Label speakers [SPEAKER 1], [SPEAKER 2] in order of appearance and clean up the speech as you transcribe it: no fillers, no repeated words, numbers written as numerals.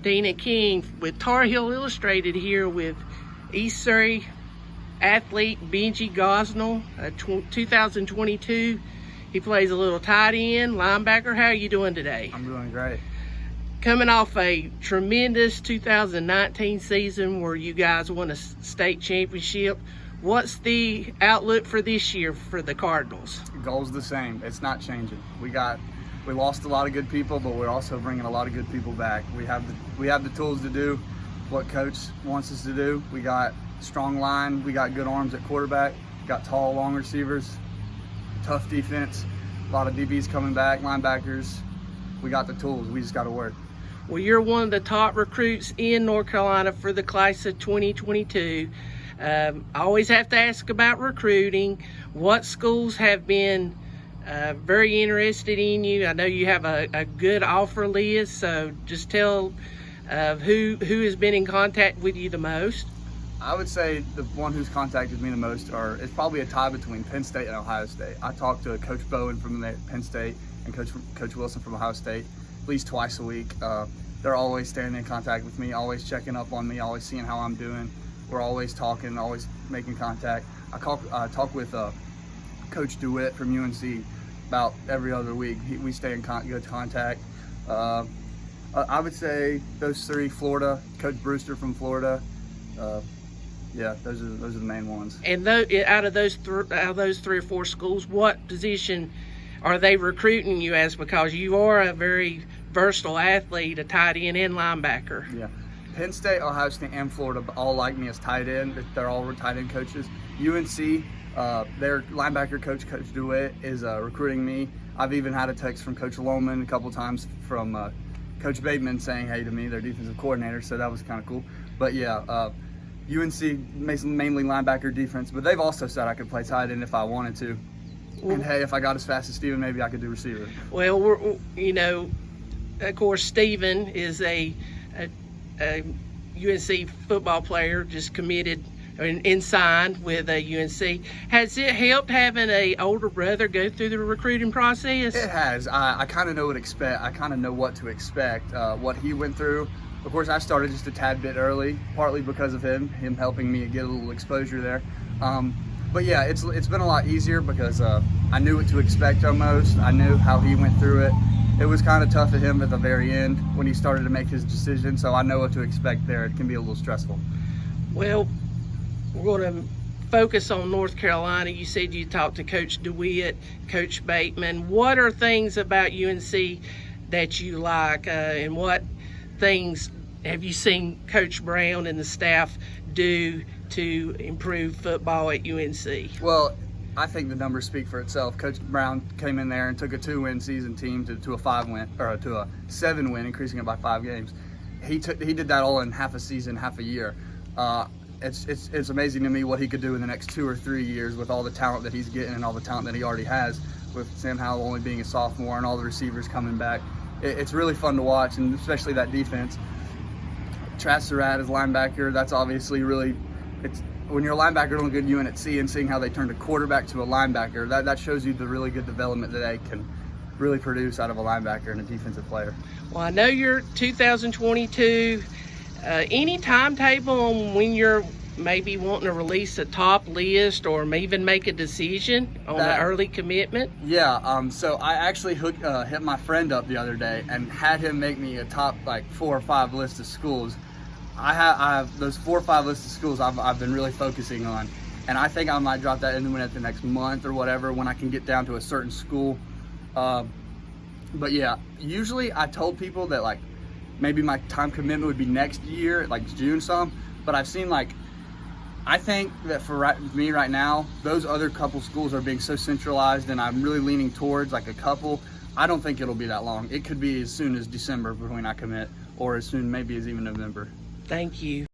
[SPEAKER 1] Dina King with Tar Heel Illustrated here with East Surrey athlete Benji Gosnell, 2022. He plays a little tight end, linebacker. How are you doing today?
[SPEAKER 2] I'm doing great.
[SPEAKER 1] Coming off a tremendous 2019 season where you guys won a state championship, what's the outlook for this year for the Cardinals?
[SPEAKER 2] The goal's the same. It's not changing. We lost a lot of good people, but we're also bringing a lot of good people back. We have the tools to do what coach wants us to do. We got strong line. We got good arms at quarterback. Got tall, long receivers. Tough defense. A lot of DBs coming back, linebackers. We got the tools. We just got to work.
[SPEAKER 1] Well, you're one of the top recruits in North Carolina for the class of 2022. I always have to ask about recruiting. What schools have been very interested in you? I know you have a good offer list, so just tell who has been in contact with you the most.
[SPEAKER 2] I would say the one who's contacted me the most it's probably a tie between Penn State and Ohio State. I talk to Coach Bowen from Penn State and Coach Wilson from Ohio State at least twice a week. They're always staying in contact with me, always checking up on me, always seeing how I'm doing. We're always talking, always making contact. I talk with Coach DeWitt from UNC about every other week. We stay in good contact. I would say those three: Florida, Coach Brewster from Florida. Yeah, those are the main ones.
[SPEAKER 1] And out of those three or four schools, what position are they recruiting you as? Because you are a very versatile athlete, a tight end and linebacker.
[SPEAKER 2] Yeah, Penn State, Ohio State, and Florida all like me as tight end. They're all tight end coaches. UNC, their linebacker coach, Coach DeWitt, is recruiting me. I've even had a text from Coach Lohman a couple times from Coach Bateman saying hey to me, their defensive coordinator, so that was kind of cool. But yeah, UNC mainly linebacker defense, but they've also said I could play tight end if I wanted to. And hey, if I got as fast as Stephen, maybe I could do receiver.
[SPEAKER 1] Well, of course, Stephen is a UNC football player, just committed and signed with UNC. Has it helped having an older brother go through the recruiting process?
[SPEAKER 2] It has. I kind of know what to expect. I kind of know what to expect, what he went through. Of course, I started just a tad bit early, partly because of him helping me get a little exposure there. But yeah, it's been a lot easier because I knew what to expect almost. I knew how he went through it. It was kind of tough at him at the very end when he started to make his decision, so I know what to expect there. It can be a little stressful.
[SPEAKER 1] Well, we're going to focus on North Carolina. You said you talked to Coach DeWitt, Coach Bateman. What are things about UNC that you like, and what things have you seen Coach Brown and the staff do to improve football at UNC?
[SPEAKER 2] Well, I think the numbers speak for itself. Coach Brown came in there and took a 2-win season team to a 5-win or to a 7-win, increasing it by 5 games. He did that all in half a season, half a year. It's amazing to me what he could do in the next 2 or 3 years with all the talent that he's getting and all the talent that he already has, with Sam Howell only being a sophomore and all the receivers coming back. It's really fun to watch, and especially that defense. Travis Surratt is linebacker. That's obviously really, when you're a linebacker on a good UNC and seeing how they turned a quarterback to a linebacker, that shows you the really good development that they can really produce out of a linebacker and a defensive player.
[SPEAKER 1] Well, I know you're 2022. Any timetable on when you're maybe wanting to release a top list or even make a decision on the early commitment?
[SPEAKER 2] Yeah, so I actually hit my friend up the other day and had him make me a top 4 or 5 list of schools. I have those 4 or 5 lists of schools I've been really focusing on, and I think I might drop that into at the next month or whatever when I can get down to a certain school. But yeah, usually I told people that maybe my time commitment would be next year, June some, but I've seen I think that for me right now, those other couple schools are being so centralized, and I'm really leaning towards a couple. I don't think it'll be that long. It could be as soon as December between I commit, or as soon maybe as even November.
[SPEAKER 1] Thank you.